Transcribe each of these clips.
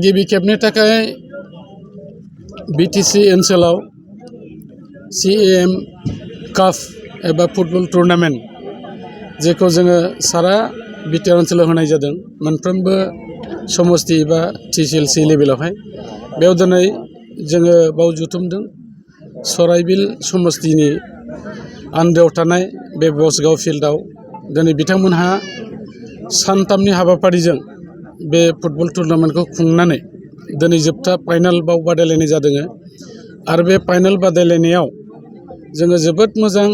गिबि खेबनि थाखाय बिटिसि ओनसोलाव CAM काप एबा फुटबल टुर्नामेन्ट जेखौ जोङो सारा बिटिआर ओनसोलाव होनाय जादों मोनफ्रोमबो समस्ति एबा TCLC लेभेलावहाय बेयाव दिनै जोङो बाव जुथुमदों सराइबिल समस्तिनि आन्दोआव थानाय बे बसगाव फिल्डआव दिनै बिथांमोनहा सानथामनि हाबाफारिजों बे फुटबल टुर्नामेन्टखौ खुंनानै दिनै जोबथा फाइनाल बाव बादायलायनाय जादों आरो बे फाइनाल बादायलायनायाव जोङो जोबोद मोजां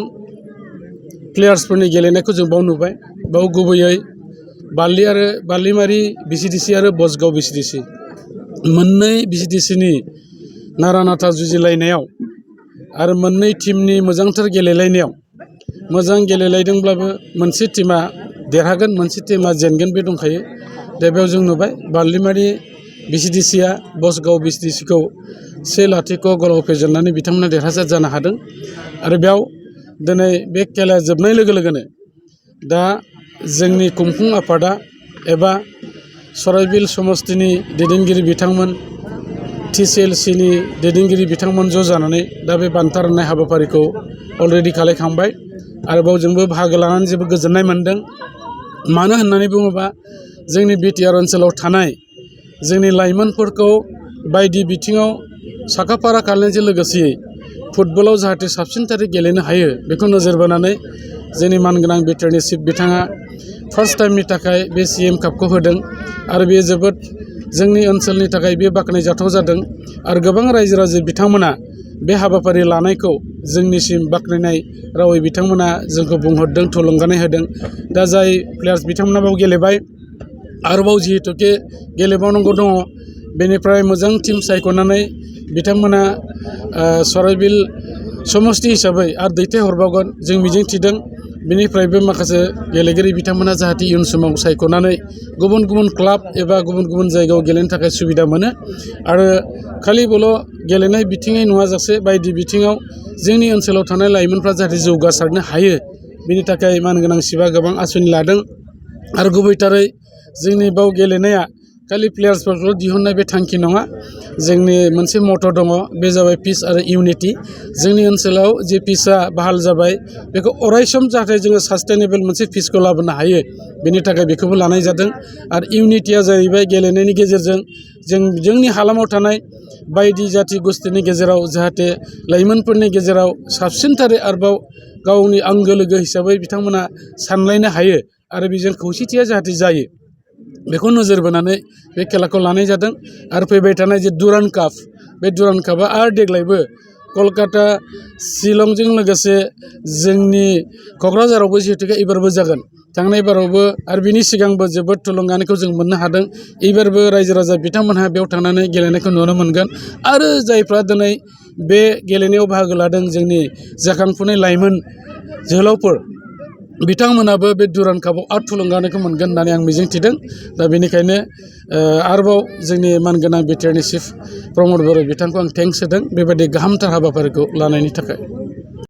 प्लेयार्सफोरनि गेलेनायखौ जों बाव नुबाय बाव गुबैयै बालिमारि BCDC आरो बसगाव BCDC मोननै BCDCनि नारा नाथा जुजिलायनायाव आरो मोननै टीमनि मोजांथार गेलेलायनायाव मोजां गेलेलायदोंब्लाबो मोनसे टीमा देरहागोन मोनसे टीमा जेनगोन बे दंखायो दा बेयाव जों नुबाय बालिमारि BCDCआ बसगाव BCDCखौ 1-0 गलाव फेजेननानै बिथांमोना देरहासार जानो हादों आरो बेयाव दिनै बे खेलाया जोबनाय लोगो लोगोनो दा जोंनि खुंफुं आफादा एबा सराइबिल समस्तिनि दैदेनगिरि बिथांमोन TCLCनि दैदेनगिरि बिथांमोन ज' जानानै दा बे बान्था राननाय हाबाफारिखौ अलरेडि खालामखांबाय आरोबाव जोंबो बाहागो लानानै जोबोद गोजोननाय मोन्दों मानो होननानै बुङोबा जोंनि बिटिआर ओनसोलाव थानाय जोंनि लाइमोनफोरखौ बायदि बिथिङाव साखाफारा खालामनायजों लोगोसे फुटबलाव जाहाथे साबसिनथारै गेलेनो हायो बेखौ नोजोर बोनानै जोंनि मानगोनां बिटिआरनि चिफ बिथाङा फार्स्ट टाइमनि थाखाय बे CAM कापखौ होदों आरो बेयो जोबोद जोंनि ओनसोलनि थाखाय बे बाख्नायजाथाव जादों आरो गोबां रायजो राजा बिथांमोना बे हाबाफारि लानायखौ जोंनिसिम बाख्नायनाय रावै बिथांमोना जोंखौ बुंहरदों थुलुंगानाय होदों दा जाय प्लेयार्स बिथांमोना बाव गेलेबाय आरोबाव जिहेतुके गेलेबावनांगौ दङ बेनिफ्राय मोजां टीम सायख'नानै बिथांमोना सराइबिल समस्ति हिसाबै आरो दैथायहरबावगोन जों मिजिंथिदों बेनिफ्रायबो माखासे गेलेगिरि बिथांमोना जाहाथे इयुन समाव सायख'नानै गुबुन गुबुन क्लाब एबा गुबुन गुबुन जायगायाव गेलेनो थाखाय सुबिदा मोनो आरो खालिबोल' गेलेनाय बिथिङै नङाजासे बायदि बिथिङाव जोंनि ओनसोलाव थानाय लाइमोनफ्रा जाहाथे जौगासारनो हायो बेनि थाखाय मानगोनां चिफआ गोबां आसुनि लादों आरो गुबैथारै जोंनि बाव गेलेनाया खालि प्लेयार्सफोरखौल' दिहुननाय बे थांखि नङा जोंनि मोनसे मट' दङ बे जाबाय पिस आरो इउनिटि जोंनि ओनसोलाव जे पिसआ बाहाल जाबाय बेखौ अरायसम जाहाथे जोङो सास्टेनेबल मोनसे पिसखौ लाबोनो हायो बेनि थाखाय बेखौबो लानाय जादों आरो इउनिटिया जाहैबाय गेलेनायनि गेजेरजों जोंनि हालामाव थानाय बायदि जाथि गोष्ठीनि गेजेराव जाहाथे लाइमोनफोरनि गेजेराव साबसिनथारै आरोबाव गावनि आंगो लोगो हिसाबै बिथांमोना सानलायनो हायो आरो बेजों खौसेथिया जाहाथे जायो बेखौ नोजोर बोनानै बे खेलाखौ लानाय जादों आरो फैबाय थानाय जे दुरान्ड काप बे दुरान्ड कापआ आरो देग्लायबो कलकाता शिलंजों लोगोसे जोंनि क'क्राझारावबो जिहेतुके एबारबो जागोन थांनाय बारावबो आरो बिनि सिगांबो जोबोद थुलुंगानायखौ जों मोननो हादों एबारबो रायजो राजा बिथांमोनहा बेयाव थांनानै गेलेनायखौ नुनो मोनगोन आरो जायफ्रा दिनै बे गेलेनायाव बाहागो लादों जोंनि जाखांफुनाय लाइमोन जोहोलावफोर बिथांमोनाबो बे दुरान्ड कापआव आरो थुलुंगानायखौ मोनगोन होननानै आं मिजिंथिदों दा बेनिखायनो आरोबाव जोंनि मानगोनां बिटिआरनि चिफ प्रमद बर' बिथांखौ आं थेंक्स होदों बेबायदि गाहामथार हाबाफारिखौ लानायनि थाखाय